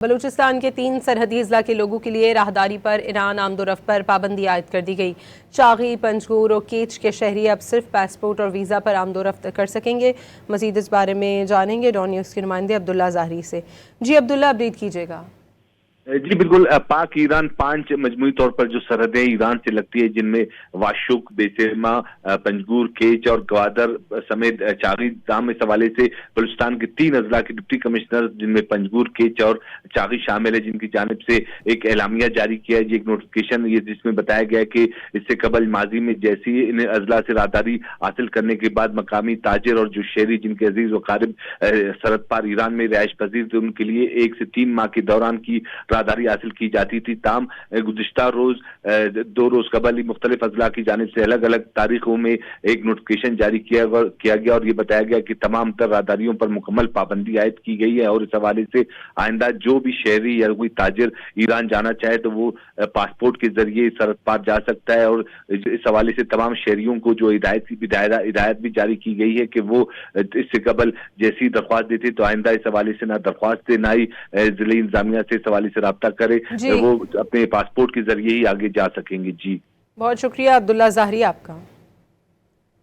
بلوچستان کے 3 سرحدی اضلاع کے لوگوں کے لیے راہداری پر ایران آمد و رفت پر پابندی عائد کر دی گئی۔ چاغی، پنجگور اور کیچ کے شہری اب صرف پاسپورٹ اور ویزا پر آمد و رفت کر سکیں گے۔ مزید اس بارے میں جانیں گے ڈان نیوز کے نمائندے عبداللہ ظاہری سے۔ جی عبداللہ، اپڈیٹ کیجیے گا۔ جی بالکل، پاک ایران 5 مجموعی طور پر جو سرحدیں ایران سے لگتی ہے، جن میں واشک، بیسیما، پنجگور، کیچ اور گوادر سمیت چاغی دام اس حوالے سے بلوچستان کے 3 اضلاع کے ڈپٹی کمشنر، جن میں پنجگور، کیچ اور چاغی شامل ہے، جن کی جانب سے ایک اعلامیہ جاری کیا ہے، ایک نوٹیفکیشن، جس میں بتایا گیا ہے کہ اس سے قبل ماضی میں جیسی ان اضلاع سے راہداری حاصل کرنے کے بعد مقامی تاجر اور جو شہری جن کے عزیز و قارب سرحد پار ایران میں رہائش پذیر تھے، ان کے لیے 1 سے 3 ماہ کے دوران کی راہداری حاصل کی جاتی تھی۔ تاہم گزشتہ روز 2 روز قبل ہی مختلف اضلاع کی جانب سے الگ الگ تاریخوں میں ایک نوٹیفکیشن جاری کیا گیا اور یہ بتایا گیا کہ تمام تر راہداریوں پر مکمل پابندی عائد کی گئی ہے، اور اس حوالے سے آئندہ جو بھی شہری یا کوئی تاجر ایران جانا چاہے تو وہ پاسپورٹ کے ذریعے سرحد پار جا سکتا ہے، اور اس حوالے سے تمام شہریوں کو جو ہدایت بھی جاری کی گئی ہے کہ وہ اس سے قبل جیسی درخواست دیتے تو آئندہ اس حوالے سے نہ درخواست دے، نہ ہی ضلعی انتظامیہ سے اس حوالے سے رابطہ کرے، وہ اپنے پاسپورٹ کے ذریعے ہی آگے جا سکیں گے۔ جی بہت شکریہ عبداللہ ظاہری آپ کا۔